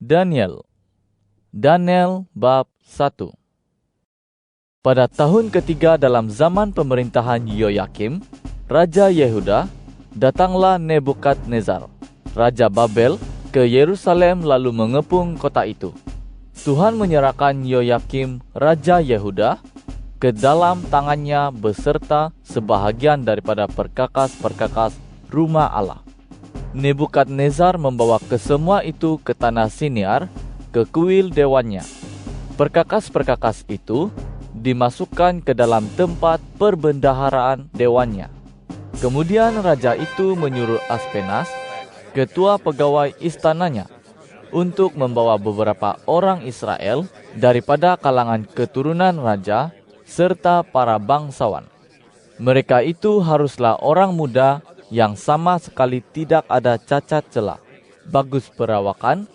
Daniel bab 1. Pada tahun ketiga dalam zaman pemerintahan Yoyakim, Raja Yehuda, datanglah Nebukadnezar, Raja Babel, ke Yerusalem lalu mengepung kota itu. Tuhan menyerahkan Yoyakim, Raja Yehuda, ke dalam tangannya beserta sebahagian daripada perkakas-perkakas rumah Allah. Nebukadnezar membawa kesemua itu ke tanah Siniar, ke kuil dewannya. Perkakas-perkakas itu dimasukkan ke dalam tempat perbendaharaan dewannya. Kemudian raja itu menyuruh Aspenas, ketua pegawai istananya, untuk membawa beberapa orang Israel daripada kalangan keturunan raja serta para bangsawan. Mereka itu haruslah orang muda yang sama sekali tidak ada cacat celah, bagus perawakan,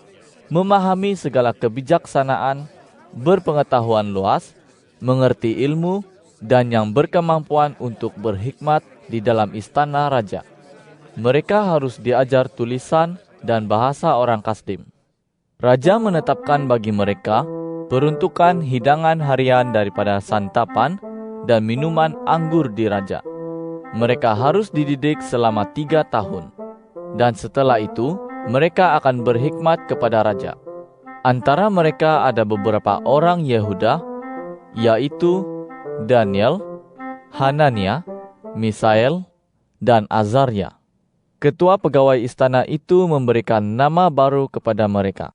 memahami segala kebijaksanaan, berpengetahuan luas, mengerti ilmu, dan yang berkemampuan untuk berhikmat di dalam istana raja. Mereka harus diajar tulisan dan bahasa orang Kasdim. Raja menetapkan bagi mereka peruntukan hidangan harian daripada santapan dan minuman anggur di raja. Mereka harus dididik selama 3 tahun. Dan setelah itu, mereka akan berhikmat kepada raja. Antara mereka ada beberapa orang Yehuda, yaitu Daniel, Hanania, Misael, dan Azaria. Ketua pegawai istana itu memberikan nama baru kepada mereka.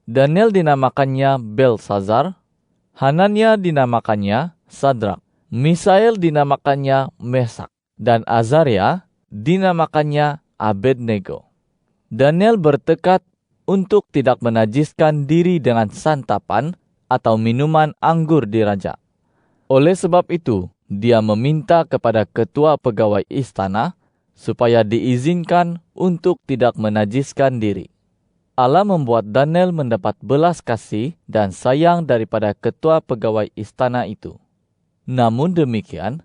Daniel dinamakannya Belsazar, Hanania dinamakannya Sadrak, Misael dinamakannya Mesak, dan Azaria dinamakannya Abednego. Daniel bertekad untuk tidak menajiskan diri dengan santapan atau minuman anggur di raja. Oleh sebab itu, dia meminta kepada ketua pegawai istana supaya diizinkan untuk tidak menajiskan diri. Allah membuat Daniel mendapat belas kasih dan sayang daripada ketua pegawai istana itu. Namun demikian,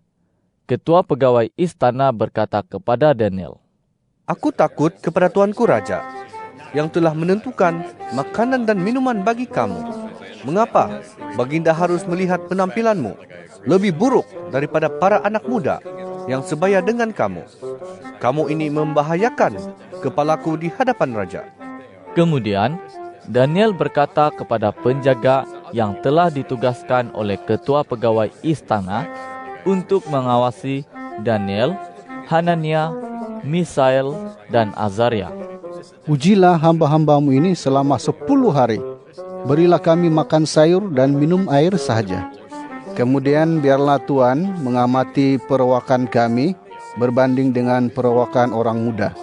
ketua pegawai istana berkata kepada Daniel, "Aku takut kepada tuanku raja, yang telah menentukan makanan dan minuman bagi kamu. Mengapa baginda harus melihat penampilanmu lebih buruk daripada para anak muda yang sebaya dengan kamu? Kamu ini membahayakan kepalaku di hadapan raja." Kemudian, Daniel berkata kepada penjaga yang telah ditugaskan oleh ketua pegawai istana untuk mengawasi Daniel, Hanania, Misael, dan Azaria, "Ujilah hamba-hambamu ini selama 10 hari. Berilah kami makan sayur dan minum air sahaja. Kemudian biarlah Tuhan mengamati perawakan kami berbanding dengan perawakan orang muda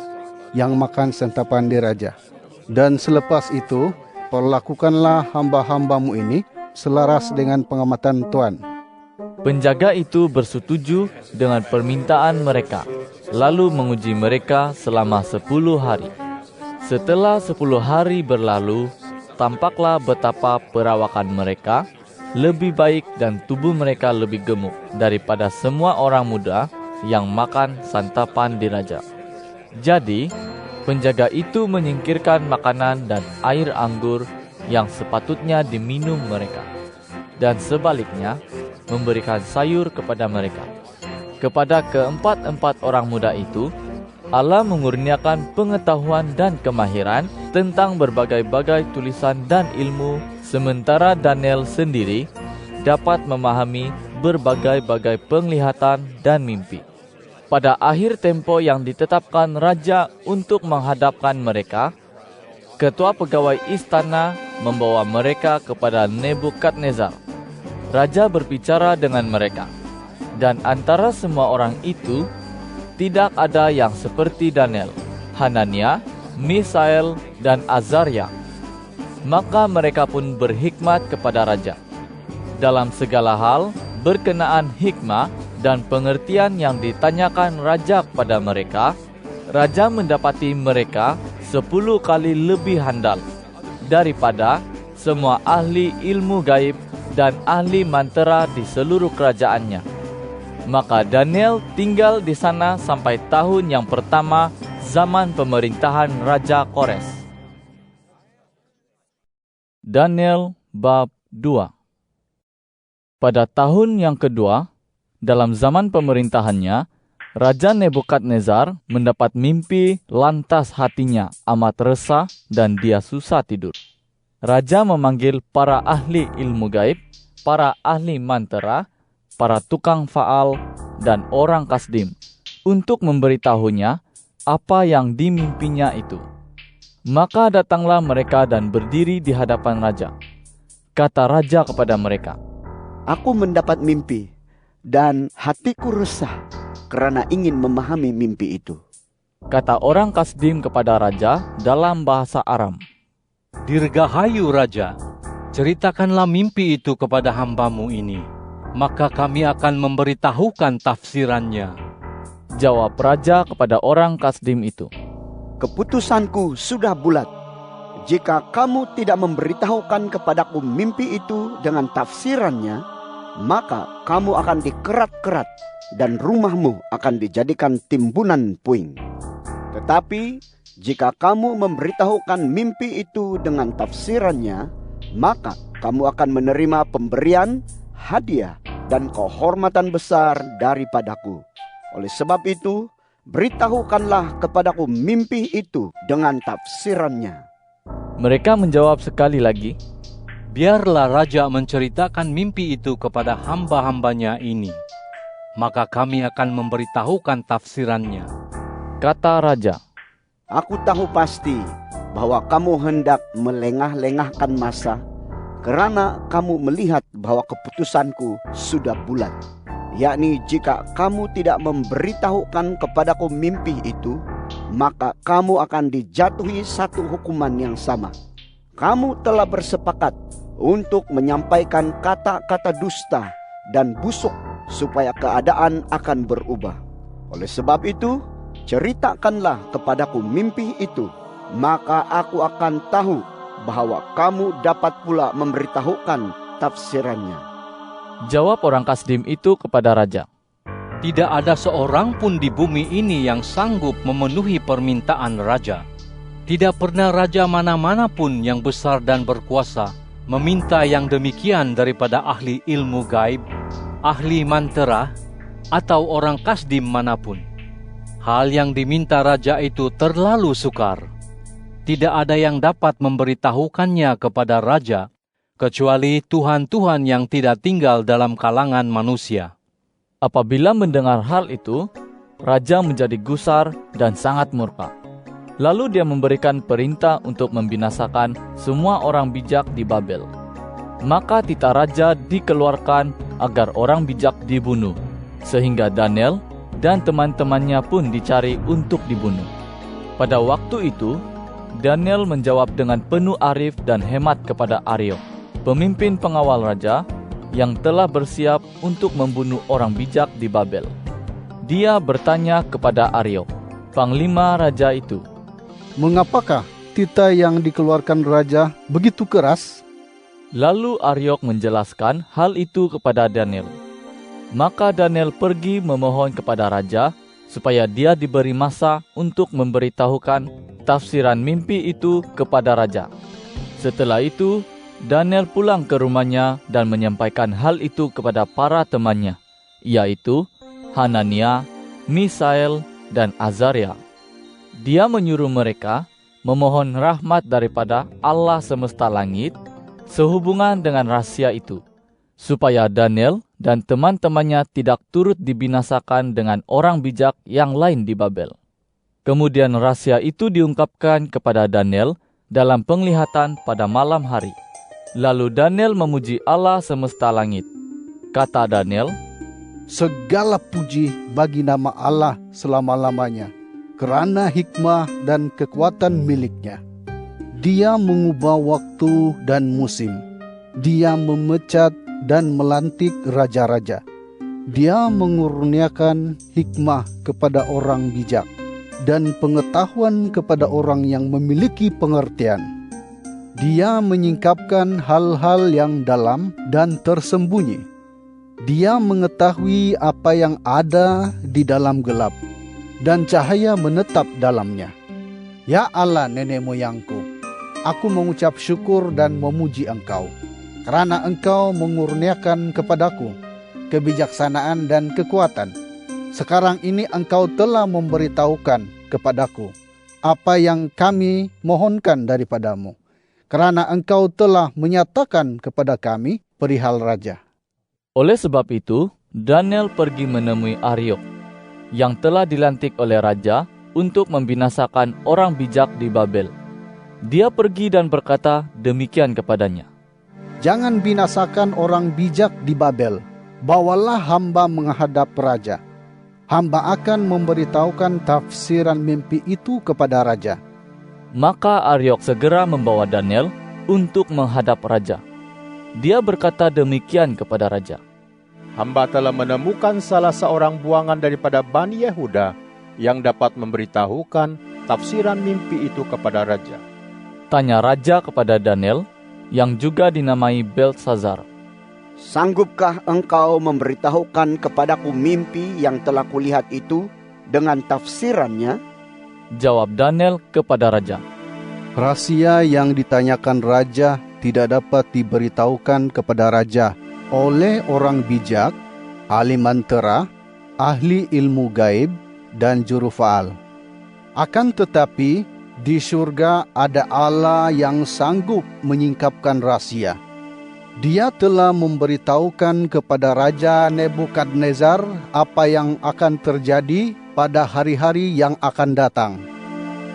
yang makan santapan di raja. Dan selepas itu, perlakukanlah hamba-hambamu ini selaras dengan pengamatan Tuhan." Penjaga itu bersetuju dengan permintaan mereka, lalu menguji mereka selama 10 hari. Setelah 10 hari berlalu, tampaklah betapa perawakan mereka lebih baik dan tubuh mereka lebih gemuk daripada semua orang muda yang makan santapan di raja. Jadi, penjaga itu menyingkirkan makanan dan air anggur yang sepatutnya diminum mereka, dan sebaliknya memberikan sayur kepada mereka. Kepada keempat-empat orang muda itu, Allah mengurniakan pengetahuan dan kemahiran tentang berbagai-bagai tulisan dan ilmu, sementara Daniel sendiri dapat memahami berbagai-bagai penglihatan dan mimpi. Pada akhir tempo yang ditetapkan raja untuk menghadapkan mereka, ketua pegawai istana membawa mereka kepada Nebukadnezar. Raja berbicara dengan mereka, dan antara semua orang itu, tidak ada yang seperti Daniel, Hanania, Misael, dan Azaria. Maka mereka pun berhikmat kepada raja. Dalam segala hal, berkenaan hikmah dan pengertian yang ditanyakan raja kepada mereka, raja mendapati mereka 10 kali lebih handal daripada semua ahli ilmu gaib dan ahli mantera di seluruh kerajaannya. Maka Daniel tinggal di sana sampai tahun yang pertama zaman pemerintahan Raja Kores. Daniel bab 2. Pada tahun yang kedua, dalam zaman pemerintahannya, Raja Nebukadnezar mendapat mimpi, lantas hatinya amat resah dan dia susah tidur. Raja memanggil para ahli ilmu gaib, para ahli mantera, para tukang faal, dan orang kasdim untuk memberitahunya apa yang dimimpinya itu. Maka datanglah mereka dan berdiri di hadapan raja. Kata raja kepada mereka, "Aku mendapat mimpi, dan hatiku resah karena ingin memahami mimpi itu." Kata orang kasdim kepada raja dalam bahasa Aram, "Dirgahayu Raja, ceritakanlah mimpi itu kepada hambamu ini, maka kami akan memberitahukan tafsirannya." Jawab raja kepada orang kasdim itu, "Keputusanku sudah bulat. Jika kamu tidak memberitahukan kepadaku mimpi itu dengan tafsirannya, maka kamu akan dikerat-kerat dan rumahmu akan dijadikan timbunan puing. Tetapi jika kamu memberitahukan mimpi itu dengan tafsirannya, maka kamu akan menerima pemberian, hadiah, dan kehormatan besar daripadaku. Oleh sebab itu, beritahukanlah kepadaku mimpi itu dengan tafsirannya." Mereka menjawab sekali lagi, "Biarlah Raja menceritakan mimpi itu kepada hamba-hambanya ini, maka kami akan memberitahukan tafsirannya." Kata raja, "Aku tahu pasti bahwa kamu hendak melengah-lengahkan masa, karena kamu melihat bahwa keputusanku sudah bulat. Yakni jika kamu tidak memberitahukan kepadaku mimpi itu, maka kamu akan dijatuhi satu hukuman yang sama. Kamu telah bersepakat untuk menyampaikan kata-kata dusta dan busuk supaya keadaan akan berubah. Oleh sebab itu, ceritakanlah kepadaku mimpi itu, maka aku akan tahu bahwa kamu dapat pula memberitahukan tafsirannya." Jawab orang kasdim itu kepada raja, "Tidak ada seorang pun di bumi ini yang sanggup memenuhi permintaan raja. Tidak pernah raja mana-mana pun yang besar dan berkuasa meminta yang demikian daripada ahli ilmu gaib, ahli mantera, atau orang kasdim manapun. Hal yang diminta raja itu terlalu sukar. Tidak ada yang dapat memberitahukannya kepada raja, kecuali tuhan-tuhan yang tidak tinggal dalam kalangan manusia." Apabila mendengar hal itu, raja menjadi gusar dan sangat murka. Lalu dia memberikan perintah untuk membinasakan semua orang bijak di Babel. Maka titah raja dikeluarkan agar orang bijak dibunuh, sehingga Daniel dan teman-temannya pun dicari untuk dibunuh. Pada waktu itu, Daniel menjawab dengan penuh arif dan hemat kepada Ariok, pemimpin pengawal raja, yang telah bersiap untuk membunuh orang bijak di Babel. Dia bertanya kepada Ariok, panglima raja itu, "Mengapakah titah yang dikeluarkan raja begitu keras?" Lalu Ariok menjelaskan hal itu kepada Daniel. Maka Daniel pergi memohon kepada raja supaya dia diberi masa untuk memberitahukan tafsiran mimpi itu kepada raja. Setelah itu, Daniel pulang ke rumahnya dan menyampaikan hal itu kepada para temannya, yaitu Hanania, Misael, dan Azaria. Dia menyuruh mereka memohon rahmat daripada Allah semesta langit sehubungan dengan rahasia itu, supaya Daniel dan teman-temannya tidak turut dibinasakan dengan orang bijak yang lain di Babel. Kemudian rahasia itu diungkapkan kepada Daniel dalam penglihatan pada malam hari. Lalu Daniel memuji Allah semesta langit. Kata Daniel, "Segala puji bagi nama Allah selama-lamanya, kerana hikmah dan kekuatan miliknya. Dia mengubah waktu dan musim. Dia memecat dan melantik raja-raja. Dia mengurniakan hikmah kepada orang bijak dan pengetahuan kepada orang yang memiliki pengertian. Dia menyingkapkan hal-hal yang dalam dan tersembunyi. Dia mengetahui apa yang ada di dalam gelap, dan cahaya menetap dalamnya. Ya Allah nenek moyangku, aku mengucap syukur dan memuji Engkau, kerana Engkau mengurniakan kepadaku kebijaksanaan dan kekuatan. Sekarang ini Engkau telah memberitahukan kepadaku apa yang kami mohonkan daripadamu, kerana Engkau telah menyatakan kepada kami perihal raja. Oleh sebab itu, Daniel pergi menemui Aryok, yang telah dilantik oleh raja untuk membinasakan orang bijak di Babel. Dia pergi dan berkata demikian kepadanya, Jangan binasakan orang bijak di Babel, bawalah hamba menghadap raja. Hamba akan memberitahukan tafsiran mimpi itu kepada raja. Maka Aryok segera membawa Daniel untuk menghadap raja. Dia berkata demikian kepada raja, Hamba telah menemukan salah seorang buangan daripada Bani Yehuda yang dapat memberitahukan tafsiran mimpi itu kepada raja. Tanya raja kepada Daniel, yang juga dinamai Beltsazar, Sanggupkah engkau memberitahukan kepadaku mimpi yang telah kulihat itu dengan tafsirannya? Jawab Daniel kepada raja, Rahasia yang ditanyakan raja tidak dapat diberitahukan kepada raja oleh orang bijak, ahli mantera, ahli ilmu gaib, dan juru faal. Akan tetapi, di surga ada Allah yang sanggup menyingkapkan rahasia. Dia telah memberitahukan kepada Raja Nebukadnezar apa yang akan terjadi pada hari-hari yang akan datang.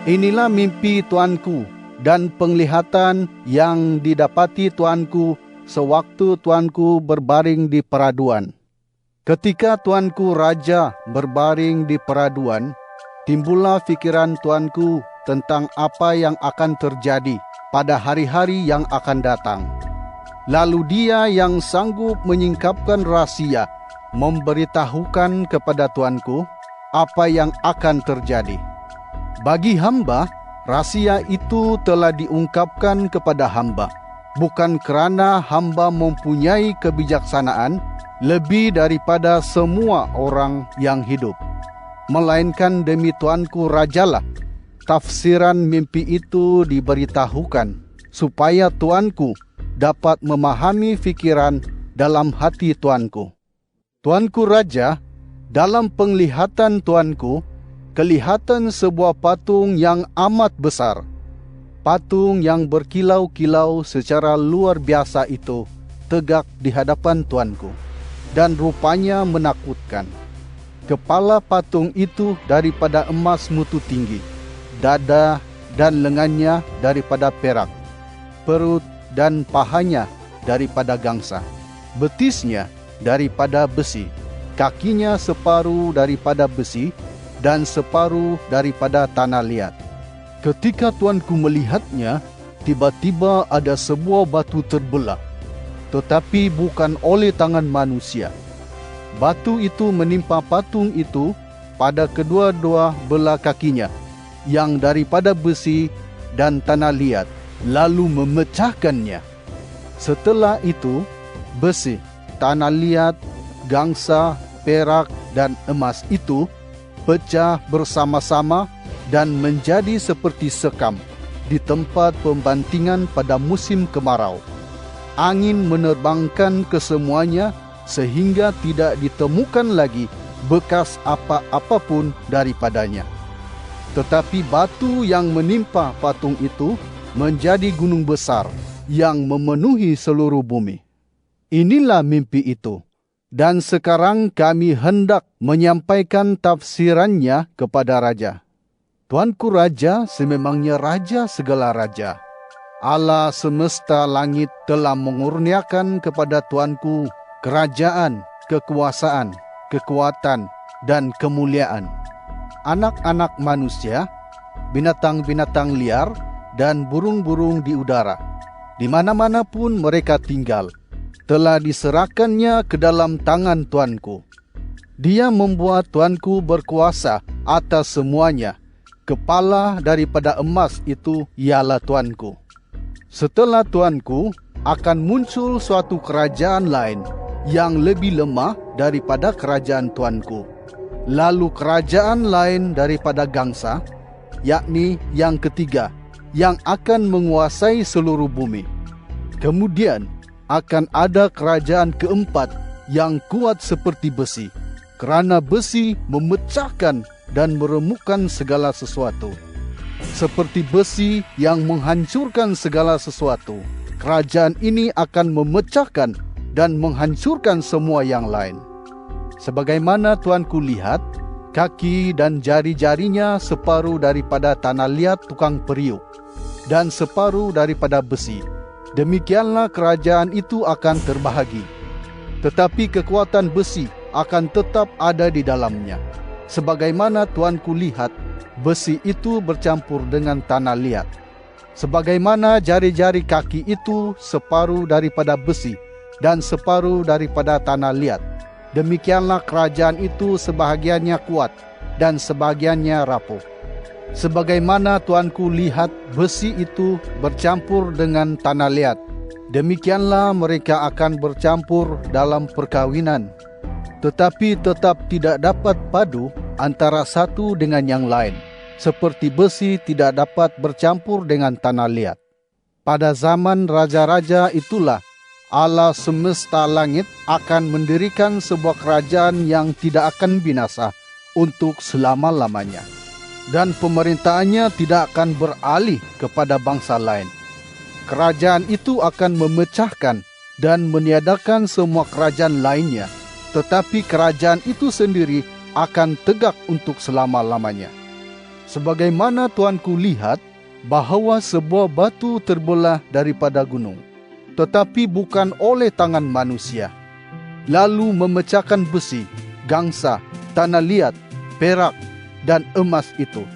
Inilah mimpi Tuanku dan penglihatan yang didapati Tuanku sewaktu Tuanku berbaring di peraduan. Ketika Tuanku Raja berbaring di peraduan, timbullah fikiran Tuanku tentang apa yang akan terjadi pada hari-hari yang akan datang. Lalu Dia yang sanggup menyingkapkan rahasia memberitahukan kepada Tuanku apa yang akan terjadi. Bagi hamba, rahasia itu telah diungkapkan kepada hamba, bukan kerana hamba mempunyai kebijaksanaan lebih daripada semua orang yang hidup, melainkan demi Tuanku Rajalah tafsiran mimpi itu diberitahukan, supaya Tuanku dapat memahami fikiran dalam hati Tuanku. Tuanku Raja, dalam penglihatan Tuanku, kelihatan sebuah patung yang amat besar. Patung yang berkilau-kilau secara luar biasa itu tegak di hadapan Tuanku, dan rupanya menakutkan. Kepala patung itu daripada emas mutu tinggi, dada dan lengannya daripada perak, perut dan pahanya daripada gangsa, betisnya daripada besi, kakinya separuh daripada besi dan separuh daripada tanah liat. Ketika Tuanku melihatnya, tiba-tiba ada sebuah batu terbelah, tetapi bukan oleh tangan manusia. Batu itu menimpa patung itu pada kedua-dua belah kakinya, yang daripada besi dan tanah liat, lalu memecahkannya. Setelah itu, besi, tanah liat, gangsa, perak, dan emas itu pecah bersama-sama dan menjadi seperti sekam di tempat pembantingan pada musim kemarau. Angin menerbangkan kesemuanya sehingga tidak ditemukan lagi bekas apa-apa pun daripadanya. Tetapi batu yang menimpa patung itu menjadi gunung besar yang memenuhi seluruh bumi. Inilah mimpi itu, dan sekarang kami hendak menyampaikan tafsirannya kepada raja. Tuanku Raja sememangnya Raja segala raja. Allah semesta langit telah mengurniakan kepada Tuanku kerajaan, kekuasaan, kekuatan, dan kemuliaan. Anak-anak manusia, binatang-binatang liar, dan burung-burung di udara, di mana-mana pun mereka tinggal, telah diserahkannya ke dalam tangan Tuanku. Dia membuat Tuanku berkuasa atas semuanya. Kepala daripada emas itu ialah Tuanku. Setelah Tuanku, akan muncul suatu kerajaan lain yang lebih lemah daripada kerajaan Tuanku. Lalu kerajaan lain daripada gangsa, yakni yang ketiga, yang akan menguasai seluruh bumi. Kemudian akan ada kerajaan keempat yang kuat seperti besi, kerana besi memecahkan dan meremukkan segala sesuatu. Seperti besi yang menghancurkan segala sesuatu, kerajaan ini akan memecahkan dan menghancurkan semua yang lain. Sebagaimana tuanku lihat, kaki dan jari-jarinya separuh daripada tanah liat tukang periuk, dan separuh daripada besi. Demikianlah kerajaan itu akan terbahagi. Tetapi kekuatan besi akan tetap ada di dalamnya. Sebagaimana tuanku lihat, besi itu bercampur dengan tanah liat. Sebagaimana jari-jari kaki itu separuh daripada besi dan separuh daripada tanah liat, demikianlah kerajaan itu sebahagiannya kuat dan sebahagiannya rapuh. Sebagaimana tuanku lihat besi itu bercampur dengan tanah liat, demikianlah mereka akan bercampur dalam perkawinan, tetapi tetap tidak dapat padu antara satu dengan yang lain, seperti besi tidak dapat bercampur dengan tanah liat. Pada zaman raja-raja itulah Allah semesta langit akan mendirikan sebuah kerajaan yang tidak akan binasa untuk selama-lamanya. Dan pemerintahannya tidak akan beralih kepada bangsa lain. Kerajaan itu akan memecahkan dan meniadakan semua kerajaan lainnya, tetapi kerajaan itu sendiri akan tegak untuk selama-lamanya. Sebagaimana tuanku lihat bahawa sebuah batu terbelah daripada gunung, tetapi bukan oleh tangan manusia, lalu memecahkan besi, gangsa, tanah liat, perak, dan emas itu.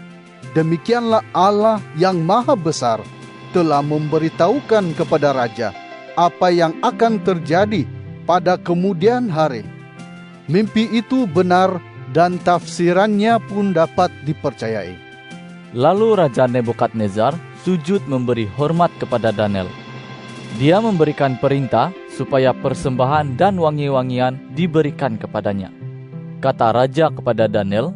Demikianlah Allah yang maha besar telah memberitahukan kepada raja apa yang akan terjadi pada kemudian hari. Mimpi itu benar dan tafsirannya pun dapat dipercayai. Lalu Raja Nebukadnezar sujud memberi hormat kepada Daniel. Dia memberikan perintah supaya persembahan dan wangi-wangian diberikan kepadanya. Kata raja kepada Daniel,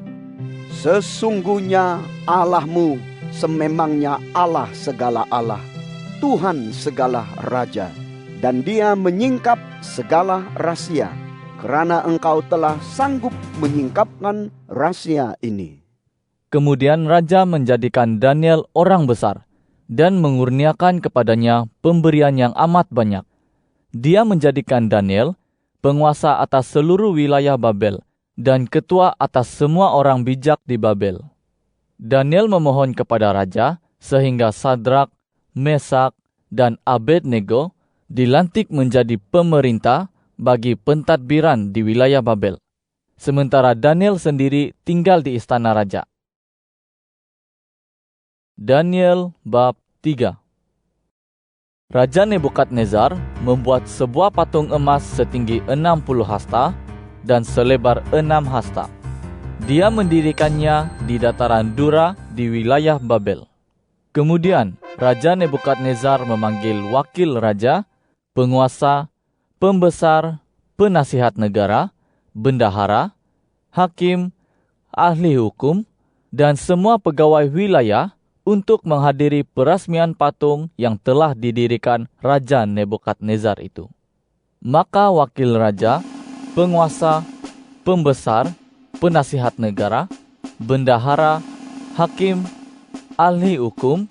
"Sesungguhnya Allahmu sememangnya Allah segala Allah, Tuhan segala raja, dan Dia menyingkap segala rahasia, kerana engkau telah sanggup menyingkapkan rahasia ini." Kemudian raja menjadikan Daniel orang besar dan mengurniakan kepadanya pemberian yang amat banyak. Dia menjadikan Daniel penguasa atas seluruh wilayah Babel dan ketua atas semua orang bijak di Babel. Daniel memohon kepada raja sehingga Sadrak, Mesak, dan Abednego dilantik menjadi pemerintah bagi pentadbiran di wilayah Babel. Sementara Daniel sendiri tinggal di istana raja. Daniel bab 3. Raja Nebukadnezar membuat sebuah patung emas setinggi 60 hasta dan selebar 6 hasta. Dia mendirikannya di dataran Dura di wilayah Babel. Kemudian Raja Nebukadnezar memanggil wakil raja, penguasa, pembesar, penasihat negara, bendahara, hakim, ahli hukum, dan semua pegawai wilayah untuk menghadiri peresmian patung yang telah didirikan Raja Nebukadnezar itu. Maka wakil raja, penguasa, pembesar, penasihat negara, bendahara, hakim, ahli hukum,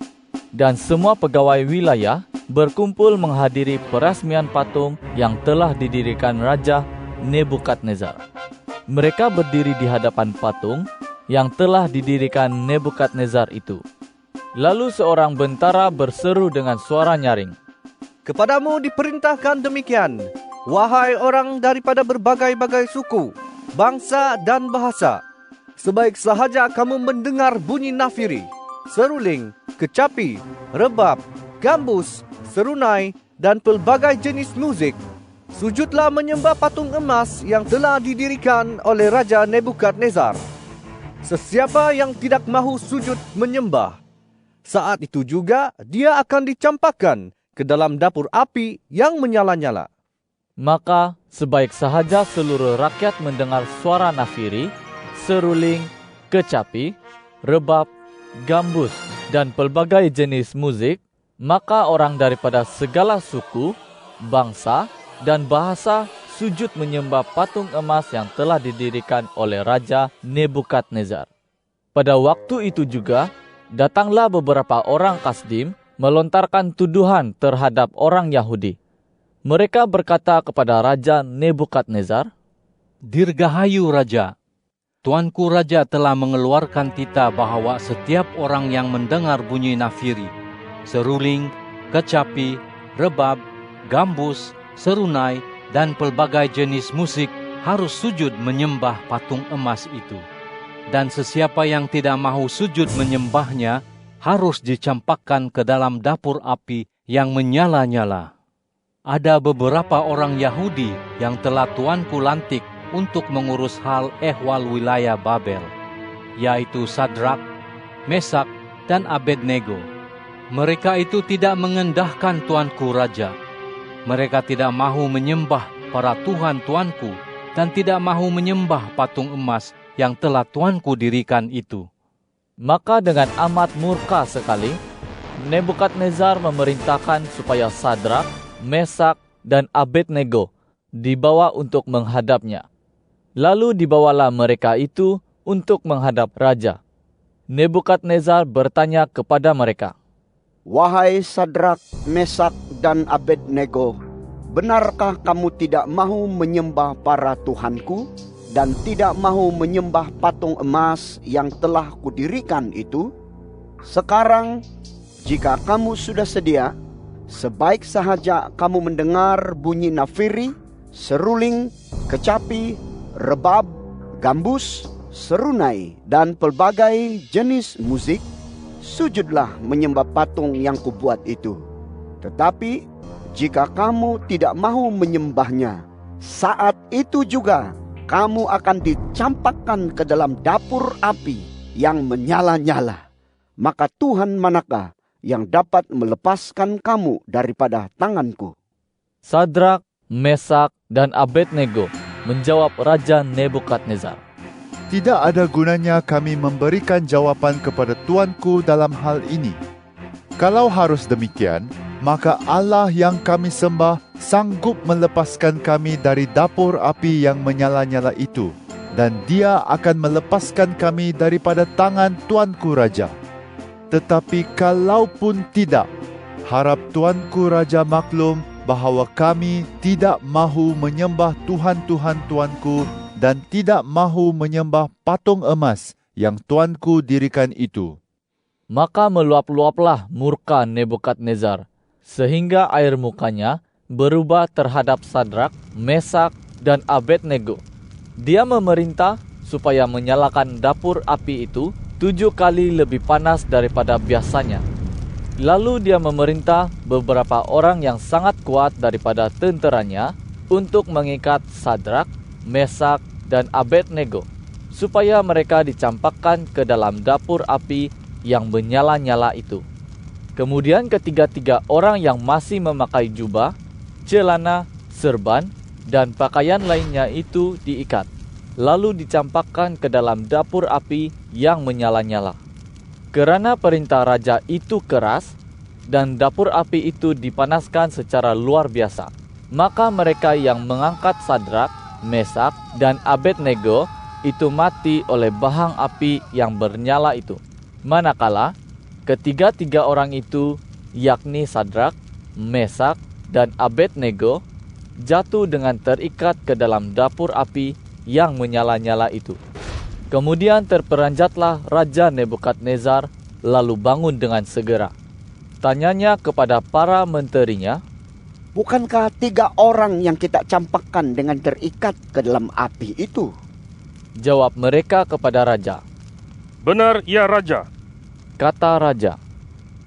dan semua pegawai wilayah berkumpul menghadiri peresmian patung yang telah didirikan Raja Nebukadnezar. Mereka berdiri di hadapan patung yang telah didirikan Nebukadnezar itu. Lalu seorang bentara berseru dengan suara nyaring, "Kepadamu diperintahkan demikian, wahai orang daripada berbagai-bagai suku, bangsa dan bahasa. Sebaik sahaja kamu mendengar bunyi nafiri, seruling, kecapi, rebab, gambus, serunai, dan pelbagai jenis muzik, sujudlah menyembah patung emas yang telah didirikan oleh Raja Nebukadnezar. Sesiapa yang tidak mahu sujud menyembah, saat itu juga dia akan dicampakkan ke dalam dapur api yang menyala-nyala." Maka sebaik sahaja seluruh rakyat mendengar suara nafiri, seruling, kecapi, rebab, gambus, dan pelbagai jenis musik, maka orang daripada segala suku, bangsa, dan bahasa sujud menyembah patung emas yang telah didirikan oleh Raja Nebukadnezar. Pada waktu itu juga, datanglah beberapa orang Kasdim melontarkan tuduhan terhadap orang Yahudi. Mereka berkata kepada Raja Nebukadnezar, "Dirgahayu Raja, Tuanku Raja telah mengeluarkan titah bahwa setiap orang yang mendengar bunyi nafiri, seruling, kecapi, rebab, gambus, serunai, dan pelbagai jenis musik harus sujud menyembah patung emas itu. Dan sesiapa yang tidak mahu sujud menyembahnya harus dicampakkan ke dalam dapur api yang menyala-nyala. Ada beberapa orang Yahudi yang telah Tuanku lantik untuk mengurus hal ehwal wilayah Babel, yaitu Sadrak, Mesak, dan Abednego. Mereka itu tidak mengendahkan Tuanku Raja. Mereka tidak mahu menyembah para Tuhan Tuanku dan tidak mahu menyembah patung emas yang telah Tuanku dirikan itu." Maka dengan amat murka sekali, Nebukadnezar memerintahkan supaya Sadrak, Mesak, dan Abednego dibawa untuk menghadapnya. Lalu dibawalah mereka itu untuk menghadap raja. Nebukadnezar bertanya kepada mereka, "Wahai Sadrak, Mesak, dan Abednego, benarkah kamu tidak mahu menyembah para Tuhanku dan tidak mahu menyembah patung emas yang telah kudirikan itu? Sekarang, jika kamu sudah sedia, sebaik sahaja kamu mendengar bunyi nafiri, seruling, kecapi, rebab, gambus, serunai, dan pelbagai jenis musik, sujudlah menyembah patung yang kubuat itu. Tetapi jika kamu tidak mahu menyembahnya, saat itu juga kamu akan dicampakkan ke dalam dapur api yang menyala-nyala. Maka Tuhan manakah yang dapat melepaskan kamu daripada tanganku?" Sadrak, Mesak, dan Abednego menjawab Raja Nebukadnezar, "Tidak ada gunanya kami memberikan jawaban kepada Tuanku dalam hal ini. Kalau harus demikian, maka Allah yang kami sembah sanggup melepaskan kami dari dapur api yang menyala-nyala itu, dan Dia akan melepaskan kami daripada tangan Tuanku Raja. Tetapi kalaupun tidak, harap Tuanku Raja maklum bahawa kami tidak mahu menyembah Tuhan-Tuhan Tuanku dan tidak mahu menyembah patung emas yang Tuanku dirikan itu." Maka meluap-luaplah murka Nebukadnezar, sehingga air mukanya berubah terhadap Sadrak, Mesak, dan Abednego. Dia memerintah supaya menyalakan dapur api itu 7 kali lebih panas daripada biasanya. Lalu dia memerintah beberapa orang yang sangat kuat daripada tenteranya untuk mengikat Sadrak, Mesak, dan Abednego, supaya mereka dicampakkan ke dalam dapur api yang menyala-nyala itu. Kemudian ketiga-tiga orang yang masih memakai jubah, celana, serban, dan pakaian lainnya itu diikat, lalu dicampakkan ke dalam dapur api yang menyala-nyala. Kerana perintah raja itu keras, dan dapur api itu dipanaskan secara luar biasa, maka mereka yang mengangkat Sadrak, Mesak, dan Abednego itu mati oleh bahang api yang bernyala itu. Manakala ketiga-tiga orang itu, yakni Sadrak, Mesak, dan Abednego, jatuh dengan terikat ke dalam dapur api yang menyala-nyala itu. Kemudian terperanjatlah Raja Nebukadnezar, lalu bangun dengan segera. Tanyanya kepada para menterinya, "Bukankah 3 orang yang kita campakkan dengan terikat ke dalam api itu?" Jawab mereka kepada raja. "Benar, ya Raja," kata raja.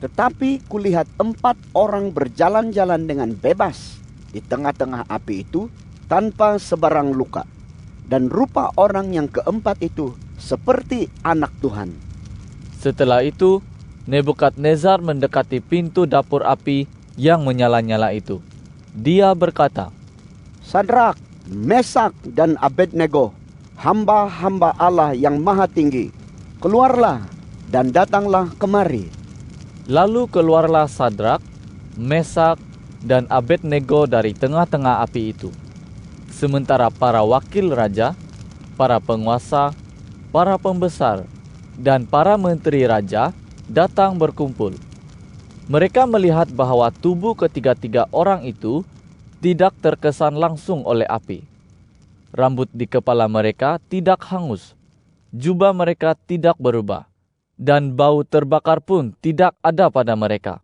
"Tetapi kulihat 4 orang berjalan-jalan dengan bebas di tengah-tengah api itu tanpa sebarang luka. Dan rupa orang yang keempat itu seperti anak Tuhan." Setelah itu, Nebukadnezar mendekati pintu dapur api yang menyala-nyala itu. Dia berkata, "Sadrak, Mesak, dan Abednego, hamba-hamba Allah yang maha tinggi, keluarlah dan datanglah kemari." Lalu keluarlah Sadrak, Mesak, dan Abednego dari tengah-tengah api itu. Sementara para wakil raja, para penguasa, para pembesar, dan para menteri raja datang berkumpul. Mereka melihat bahwa tubuh ketiga-tiga orang itu tidak terkesan langsung oleh api. Rambut di kepala mereka tidak hangus, jubah mereka tidak berubah, dan bau terbakar pun tidak ada pada mereka.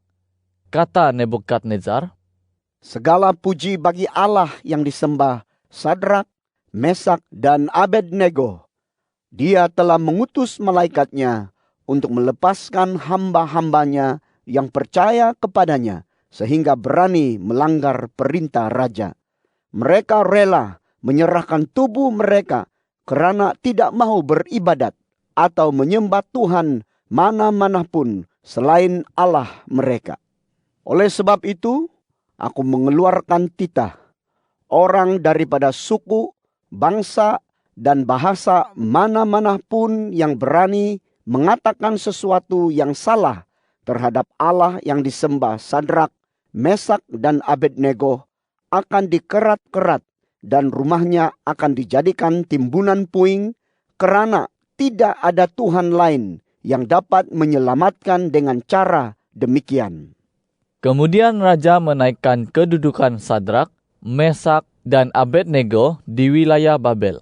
Kata Nebukadnezar, Segala puji bagi Allah yang disembah Sadrak, Mesak, dan Abednego. Dia telah mengutus malaikatnya untuk melepaskan hamba-hambanya yang percaya kepadanya, sehingga berani melanggar perintah raja. Mereka rela menyerahkan tubuh mereka kerana tidak mau beribadat atau menyembah Tuhan mana-mana pun selain Allah mereka. Oleh sebab itu, aku mengeluarkan titah, orang daripada suku, bangsa, dan bahasa mana-mana pun yang berani mengatakan sesuatu yang salah terhadap Allah yang disembah Sadrak, Mesak, dan Abednego akan dikerat-kerat dan rumahnya akan dijadikan timbunan puing kerana tidak ada Tuhan lain yang dapat menyelamatkan dengan cara demikian. Kemudian raja menaikkan kedudukan Sadrak, Mesak, dan Abednego di wilayah Babel.